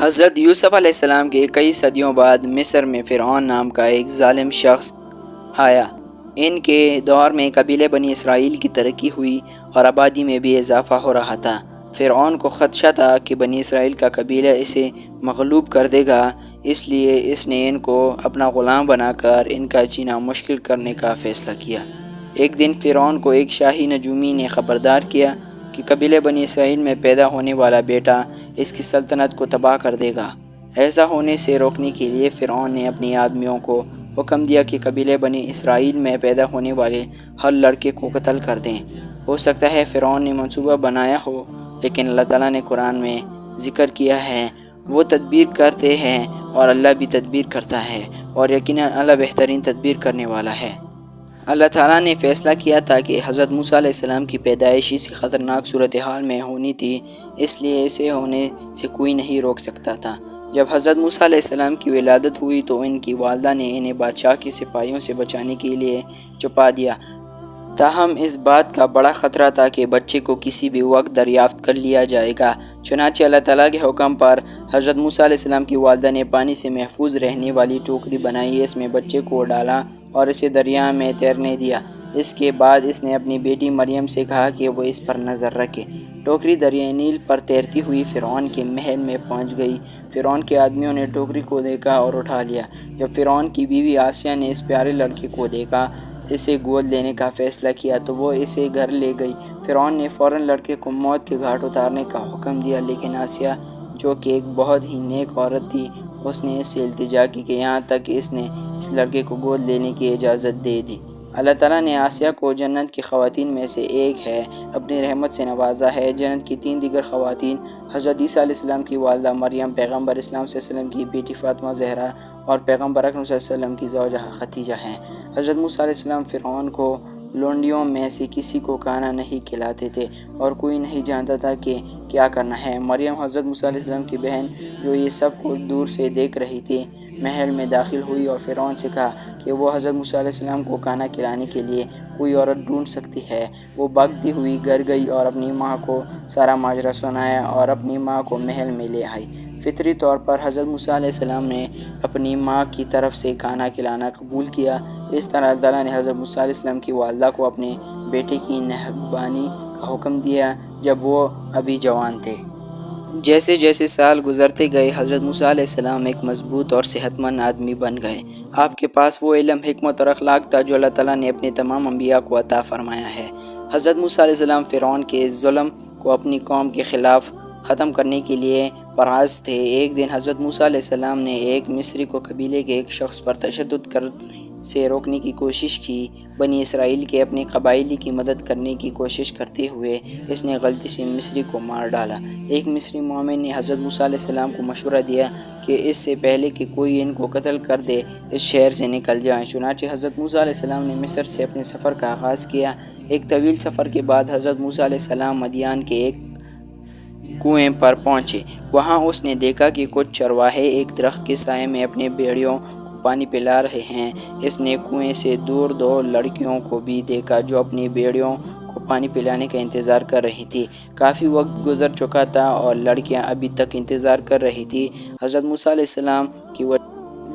حضرت یوسف علیہ السلام کے کئی صدیوں بعد مصر میں فرعون نام کا ایک ظالم شخص آیا۔ ان کے دور میں قبیلے بنی اسرائیل کی ترقی ہوئی اور آبادی میں بھی اضافہ ہو رہا تھا۔ فرعون کو خدشہ تھا کہ بنی اسرائیل کا قبیلہ اسے مغلوب کر دے گا، اس لیے اس نے ان کو اپنا غلام بنا کر ان کا جینا مشکل کرنے کا فیصلہ کیا۔ ایک دن فرعون کو ایک شاہی نجومی نے خبردار کیا کہ قبیلے بنی اسرائیل میں پیدا ہونے والا بیٹا اس کی سلطنت کو تباہ کر دے گا۔ ایسا ہونے سے روکنے کے لیے فرعون نے اپنی آدمیوں کو حکم دیا کہ قبیلے بنی اسرائیل میں پیدا ہونے والے ہر لڑکے کو قتل کر دیں۔ ہو سکتا ہے فرعون نے منصوبہ بنایا ہو، لیکن اللہ تعالیٰ نے قرآن میں ذکر کیا ہے وہ تدبیر کرتے ہیں اور اللہ بھی تدبیر کرتا ہے، اور یقیناً اللہ بہترین تدبیر کرنے والا ہے۔ اللہ تعالیٰ نے فیصلہ کیا تھا کہ حضرت موسیٰ علیہ السلام کی پیدائش اسی خطرناک صورتحال میں ہونی تھی، اس لیے اسے ہونے سے کوئی نہیں روک سکتا تھا۔ جب حضرت موسیٰ علیہ السلام کی ولادت ہوئی تو ان کی والدہ نے انہیں بادشاہ کے سپاہیوں سے بچانے کے لیے چھپا دیا، تاہم اس بات کا بڑا خطرہ تھا کہ بچے کو کسی بھی وقت دریافت کر لیا جائے گا۔ چنانچہ اللہ تعالیٰ کے حکم پر حضرت موسیٰ علیہ السلام کی والدہ نے پانی سے محفوظ رہنے والی ٹوکری بنائی، اس میں بچے کو ڈالا اور اسے دریا میں تیرنے دیا۔ اس کے بعد اس نے اپنی بیٹی مریم سے کہا کہ وہ اس پر نظر رکھے۔ ٹوکری دریائے نیل پر تیرتی ہوئی فرعون کے محل میں پہنچ گئی۔ فرعون کے آدمیوں نے ٹوکری کو دیکھا اور اٹھا لیا۔ جب فرعون کی بیوی آسیہ نے اس پیارے لڑکے کو دیکھا، اسے گود لینے کا فیصلہ کیا تو وہ اسے گھر لے گئی۔ فرعون نے فوراً لڑکے کو موت کے گھاٹ اتارنے کا حکم دیا، لیکن آسیہ جو کہ ایک بہت ہی نیک عورت تھی، اس نے اس سے التجا کی کہ یہاں تک کہ اس نے اس لڑکے کو گود لینے کی اجازت دے دی۔ اللہ تعالیٰ نے آسیہ کو جنت کی خواتین میں سے ایک ہے اپنی رحمت سے نوازا ہے۔ جنت کی 3 دیگر خواتین حضرت عیسیٰ علیہ السلام کی والدہ مریم، پیغمبر اسلام صلی اللہ علیہ وسلم کی بیٹی فاطمہ زہرا اور پیغمبر اکرم صلی اللہ علیہ وسلم کی زوجہ خدیجہ ہیں۔ حضرت موسیٰ علیہ السلام فرعون کو لونڈیوں میں سے کسی کو کھانا نہیں کھلاتے تھے اور کوئی نہیں جانتا تھا کہ کیا کرنا ہے۔ مریم حضرت موسیٰ علیہ السلام کی بہن، جو یہ سب کچھ دور سے دیکھ رہی تھی، محل میں داخل ہوئی اور فرعون سے کہا کہ وہ حضرت موسیٰ علیہ السلام کو کھانا کھلانے کے لیے کوئی عورت ڈھونڈ سکتی ہے۔ وہ بھاگتی ہوئی گھر گئی اور اپنی ماں کو سارا ماجرا سنایا اور اپنی ماں کو محل میں لے آئی۔ فطری طور پر حضرت موسیٰ علیہ السلام نے اپنی ماں کی طرف سے کھانا کھلانا قبول کیا۔ اس طرح اللہ تعالیٰ نے حضرت موسیٰ علیہ السلام کی والدہ کو اپنے بیٹے کی نگہبانی کا حکم دیا جب وہ ابھی جوان تھے۔ جیسے جیسے سال گزرتے گئے، حضرت موسیٰ علیہ السلام ایک مضبوط اور صحت مند آدمی بن گئے۔ آپ کے پاس وہ علم، حکمت اور اخلاق تھا جو اللہ تعالیٰ نے اپنے تمام انبیاء کو عطا فرمایا ہے۔ حضرت موسیٰ علیہ السلام فرعون کے ظلم کو اپنی قوم کے خلاف ختم کرنے کے لیے پرعزم تھے۔ ایک دن حضرت موسیٰ علیہ السلام نے ایک مصری کو قبیلے کے ایک شخص پر تشدد کرنے سے روکنے کی کوشش کی۔ بنی اسرائیل کے اپنے قبائلی کی مدد کرنے کی کوشش کرتے ہوئے اس نے غلطی سے مصری کو مار ڈالا۔ ایک مصری مومن نے حضرت موسیٰ علیہ السلام کو مشورہ دیا کہ اس سے پہلے کہ کوئی ان کو قتل کر دے، اس شہر سے نکل جائیں۔ چنانچہ حضرت موسیٰ علیہ السلام نے مصر سے اپنے سفر کا آغاز کیا۔ ایک طویل سفر کے بعد حضرت موسیٰ علیہ السلام مدین کے ایک کنویں پر پہنچے۔ وہاں اس نے دیکھا کہ کچھ چرواہے ایک درخت کے سائے میں اپنے بھیڑیوں کو پانی پلا رہے ہیں۔ اس نے کنویں سے دور 2 لڑکیوں کو بھی دیکھا جو اپنی بھیڑیوں کو پانی پلانے کا انتظار کر رہی تھی۔ کافی وقت گزر چکا تھا اور لڑکیاں ابھی تک انتظار کر رہی تھیں۔ حضرت موسیٰ علیہ السلام کی وہ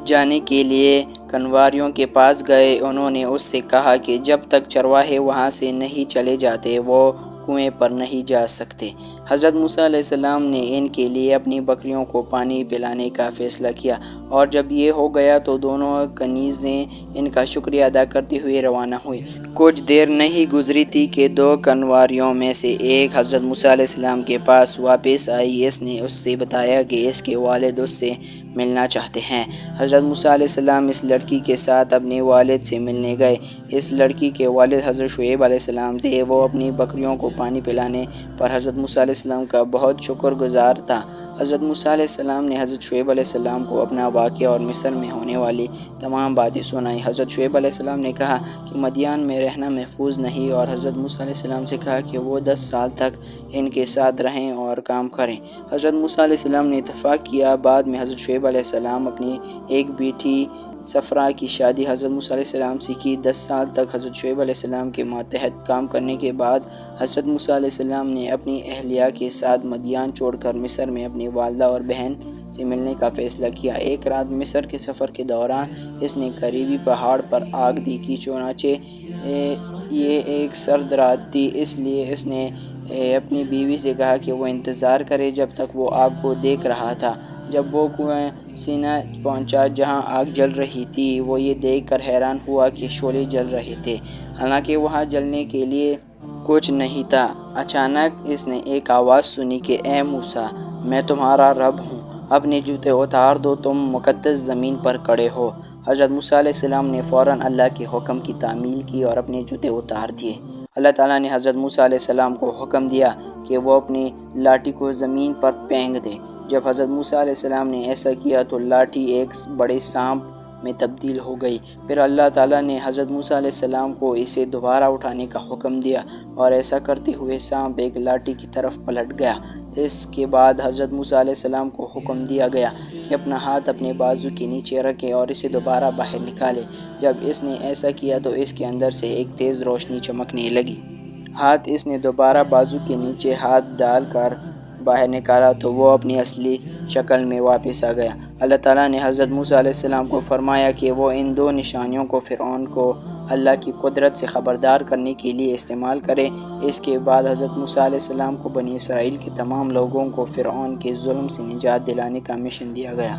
جانے کے لیے کنواریوں کے پاس گئے۔ انہوں نے اس سے کہا کہ جب تک چرواہے وہاں سے نہیں چلے جاتے وہ کنویں پر نہیں جا سکتے۔ حضرت موسیٰ علیہ السلام نے ان کے لیے اپنی بکریوں کو پانی پلانے کا فیصلہ کیا، اور جب یہ ہو گیا تو دونوں کنیزیں ان کا شکریہ ادا کرتے ہوئے روانہ ہوئیں۔ کچھ دیر نہیں گزری تھی کہ 2 کنواریوں میں سے ایک حضرت موسیٰ علیہ السلام کے پاس واپس آئی۔ اس نے اس سے بتایا کہ اس کے والد اس سے ملنا چاہتے ہیں۔ حضرت موسیٰ علیہ السلام اس لڑکی کے ساتھ اپنے والد سے ملنے گئے۔ اس لڑکی کے والد حضرت شعیب علیہ السلام تھے۔ وہ اپنی بکریوں کو پانی پلانے پر حضرت موسیٰ علیہ السلام کا بہت شکر گزار تھا۔ حضرت موسیٰ علیہ السلام نے حضرت شعیب علیہ السلام کو اپنا واقعہ اور مصر میں ہونے والی تمام باتیں سنائیں۔ حضرت شعیب علیہ السلام نے کہا کہ مدین میں رہنا محفوظ نہیں، اور حضرت موسیٰ علیہ السلام سے کہا کہ وہ 10 سال تک ان کے ساتھ رہیں اور کام کریں۔ حضرت موسیٰ علیہ السلام نے اتفاق کیا۔ بعد میں حضرت شعیب علیہ السلام اپنی ایک بیٹی صفرا کی شادی حضرت موسیٰ علیہ السلام سے کی۔ 10 سال تک حضرت شعیب علیہ السلام کے ماتحت کام کرنے کے بعد حضرت موسیٰ علیہ السلام نے اپنی اہلیہ کے ساتھ مدین چھوڑ کر مصر میں اپنی والدہ اور بہن سے ملنے کا فیصلہ کیا۔ ایک رات مصر کے سفر کے دوران اس نے قریبی پہاڑ پر آگ دیکھی، چنانچہ یہ ایک سرد رات تھی، اس لیے اس نے اپنی بیوی سے کہا کہ وہ انتظار کرے جب تک وہ آگ کو دیکھ رہا تھا۔ جب وہ کنویں سینا پہنچا جہاں آگ جل رہی تھی، وہ یہ دیکھ کر حیران ہوا کہ شعلے جل رہے تھے، حالانکہ وہاں جلنے کے لیے کچھ نہیں تھا۔ اچانک اس نے ایک آواز سنی کہ اے موسیٰ، میں تمہارا رب ہوں، اپنے جوتے اتار دو، تم مقدس زمین پر کھڑے ہو۔ حضرت موسیٰ علیہ السلام نے فوراً اللہ کے حکم کی تعمیل کی اور اپنے جوتے اتار دیے۔ اللہ تعالیٰ نے حضرت موسیٰ علیہ السلام کو حکم دیا کہ وہ اپنی لاٹھی کو زمین پر پھینک دیں۔ جب حضرت موسیٰ علیہ السلام نے ایسا کیا تو لاٹھی ایک بڑے سانپ میں تبدیل ہو گئی۔ پھر اللہ تعالیٰ نے حضرت موسیٰ علیہ السلام کو اسے دوبارہ اٹھانے کا حکم دیا اور ایسا کرتے ہوئے سانپ ایک لاٹھی کی طرف پلٹ گیا۔ اس کے بعد حضرت موسیٰ علیہ السلام کو حکم دیا گیا کہ اپنا ہاتھ اپنے بازو کے نیچے رکھے اور اسے دوبارہ باہر نکالے۔ جب اس نے ایسا کیا تو اس کے اندر سے ایک تیز روشنی چمکنے لگی۔ ہاتھ اس نے دوبارہ بازو کے نیچے ہاتھ ڈال کر باہر نکالا تو وہ اپنی اصلی شکل میں واپس آ گیا۔ اللہ تعالیٰ نے حضرت موسیٰ علیہ السلام کو فرمایا کہ وہ ان دو نشانیوں کو فرعون کو اللہ کی قدرت سے خبردار کرنے کے لیے استعمال کرے۔ اس کے بعد حضرت موسیٰ علیہ السلام کو بنی اسرائیل کے تمام لوگوں کو فرعون کے ظلم سے نجات دلانے کا مشن دیا گیا۔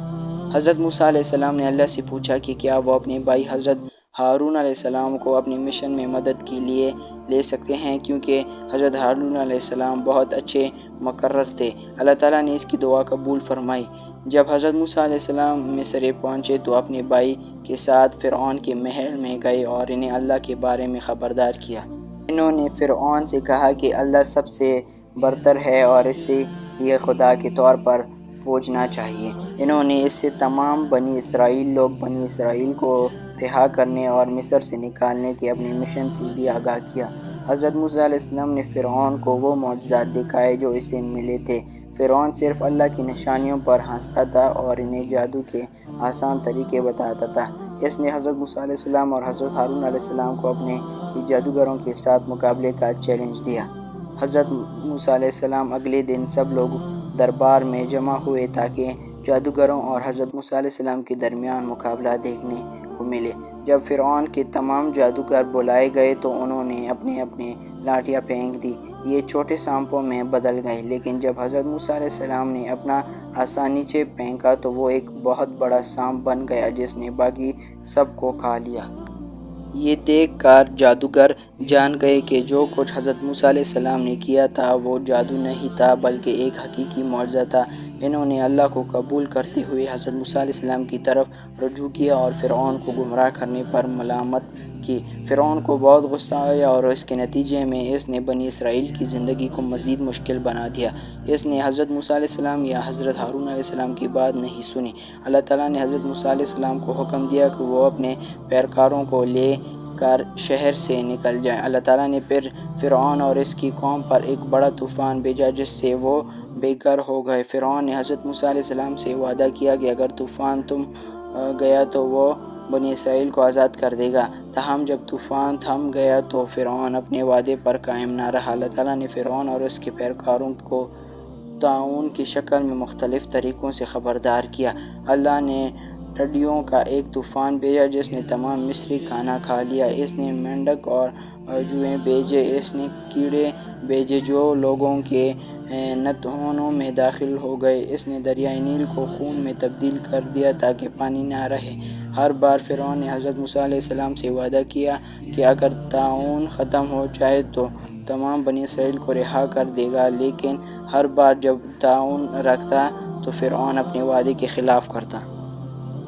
حضرت موسیٰ علیہ السلام نے اللہ سے پوچھا کہ کیا وہ اپنے بھائی حضرت ہارون علیہ السلام کو اپنے مشن میں مدد کے لیے لے سکتے ہیں، کیونکہ حضرت ہارون علیہ السلام بہت اچھے مقرر تھے۔ اللہ تعالیٰ نے اس کی دعا قبول فرمائی۔ جب حضرت موسیٰ علیہ السلام مصر پہنچے تو اپنے بھائی کے ساتھ فرعون کے محل میں گئے اور انہیں اللہ کے بارے میں خبردار کیا۔ انہوں نے فرعون سے کہا کہ اللہ سب سے برتر ہے اور اسے ہی خدا کے طور پر پوجنا چاہیے۔ انہوں نے اس سے تمام بنی اسرائیل کو رہا کرنے اور مصر سے نکالنے کے اپنے مشن سے بھی آگاہ کیا۔ حضرت موسیٰ علیہ السلام نے فرعون کو وہ معجزات دکھائے جو اسے ملے تھے۔ فرعون صرف اللہ کی نشانیوں پر ہنستا تھا اور انہیں جادو کے آسان طریقے بتاتا تھا۔ اس نے حضرت موسیٰ علیہ السلام اور حضرت ہارون علیہ السلام کو اپنے ہی جادوگروں کے ساتھ مقابلے کا چیلنج دیا۔ حضرت موسیٰ علیہ السلام اگلے دن سب لوگ دربار میں جمع ہوئے تاکہ جادوگروں اور حضرت موسیٰ علیہ السلام کے درمیان مقابلہ دیکھنے کو ملے۔ جب فرعون کے تمام جادوگر بلائے گئے تو انہوں نے اپنے لاٹھیاں پھینک دی۔ یہ چھوٹے سانپوں میں بدل گئے، لیکن جب حضرت موسیٰ علیہ السلام نے اپنا عصا نیچے پھینکا تو وہ ایک بہت بڑا سانپ بن گیا جس نے باقی سب کو کھا لیا۔ یہ دیکھ کر جادوگر جان گئے کہ جو کچھ حضرت موسیٰ علیہ السلام نے کیا تھا وہ جادو نہیں تھا بلکہ ایک حقیقی معجزہ تھا۔ انہوں نے اللہ کو قبول کرتے ہوئے حضرت موسیٰ علیہ السلام کی طرف رجوع کیا اور فرعون کو گمراہ کرنے پر ملامت کی۔ فرعون کو بہت غصہ آیا اور اس کے نتیجے میں اس نے بنی اسرائیل کی زندگی کو مزید مشکل بنا دیا۔ اس نے حضرت موسیٰ علیہ السلام یا حضرت ہارون علیہ السلام کی بات نہیں سنی۔ اللہ تعالیٰ نے حضرت موسیٰ علیہ السلام کو حکم دیا کہ وہ اپنے پیروکاروں کو لے کر شہر سے نکل جائیں۔ اللہ تعالیٰ نے پھر فرعون اور اس کی قوم پر ایک بڑا طوفان بھیجا جس سے وہ بے گھر ہو گئے۔ فرعون نے حضرت موسیٰ علیہ السلام سے وعدہ کیا کہ اگر طوفان تھم گیا تو وہ بنی اسرائیل کو آزاد کر دے گا، تاہم جب طوفان تھم گیا تو فرعون اپنے وعدے پر قائم نہ رہا۔ اللہ تعالیٰ نے فرعون اور اس کے پیروکاروں کو طاعون کی شکل میں مختلف طریقوں سے خبردار کیا۔ اللہ نے ٹڈیوں کا ایک طوفان بھیجا جس نے تمام مصری کھانا کھا لیا۔ اس نے مینڈک اور جوئیں بھیجے۔ اس نے کیڑے بھیجے جو لوگوں کے نتھنوں میں داخل ہو گئے۔ اس نے دریائے نیل کو خون میں تبدیل کر دیا تاکہ پانی نہ رہے۔ ہر بار فرعون نے حضرت موسیٰ علیہ السلام سے وعدہ کیا کہ اگر طاعون ختم ہو جائے تو تمام بنی اسرائیل کو رہا کر دے گا، لیکن ہر بار جب طاعون رکتا تو فرعون اپنے وعدے کے خلاف کرتا۔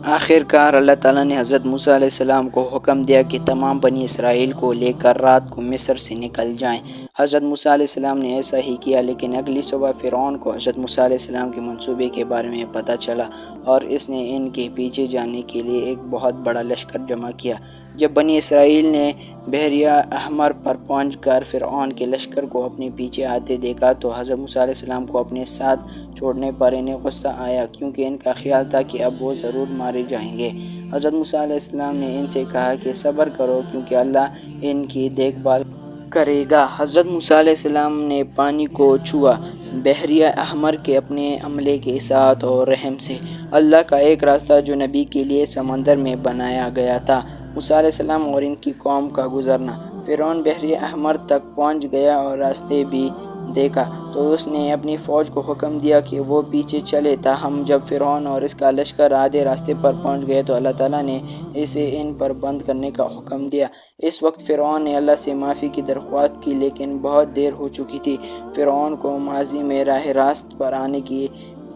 آخر کار اللہ تعالیٰ نے حضرت موسیٰ علیہ السلام کو حکم دیا کہ تمام بنی اسرائیل کو لے کر رات کو مصر سے نکل جائیں۔ حضرت موسیٰ علیہ السلام نے ایسا ہی کیا، لیکن اگلی صبح فرعون کو حضرت موسیٰ علیہ السلام کے منصوبے کے بارے میں پتہ چلا اور اس نے ان کے پیچھے جانے کے لیے ایک بہت بڑا لشکر جمع کیا۔ جب بنی اسرائیل نے بحیرہ احمر پر پہنچ کر فرعون کے لشکر کو اپنے پیچھے آتے دیکھا تو حضرت موسیٰ علیہ السلام کو اپنے ساتھ چھوڑنے پر انہیں غصہ آیا، کیونکہ ان کا خیال تھا کہ اب وہ ضرور مارے جائیں گے۔ حضرت موسیٰ علیہ السلام نے ان سے کہا کہ صبر کرو، کیونکہ اللہ ان کی دیکھ بھال کرے گا۔ حضرت موسیٰ علیہ السلام نے پانی کو چھوا، بحیرہ احمر کے اپنے عملے کے ساتھ اور رحم سے۔ اللہ کا ایک راستہ جو نبی کے لیے سمندر میں بنایا گیا تھا۔ موسیٰ علیہ السلام اور ان کی قوم کا گزرنا۔ فرعون بحیرہ احمر تک پہنچ گیا اور راستے بھی دیکھا تو اس نے اپنی فوج کو حکم دیا کہ وہ پیچھے چلے۔ تاہم جب فرعون اور اس کا لشکر آدھے راستے پر پہنچ گئے تو اللہ تعالیٰ نے اسے ان پر بند کرنے کا حکم دیا۔ اس وقت فرعون نے اللہ سے معافی کی درخواست کی لیکن بہت دیر ہو چکی تھی۔ فرعون کو ماضی میں راہ راست پر آنے کے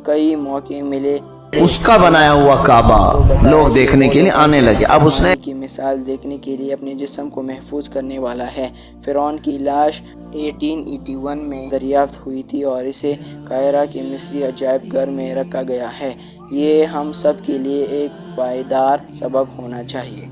کئی موقع ملے تھے۔ اس کا بنایا ہوا کعبہ لوگ دیکھنے کے لیے آنے لگے۔ اب اس نے کی مثال دیکھنے کے لیے اپنے جسم کو محفوظ کرنے والا ہے۔ فرعون کی لاش 1881 میں دریافت ہوئی تھی اور اسے قاہرہ کے مصری عجائب گھر میں رکھا گیا ہے۔ یہ ہم سب کے لیے ایک پائیدار سبق ہونا چاہیے۔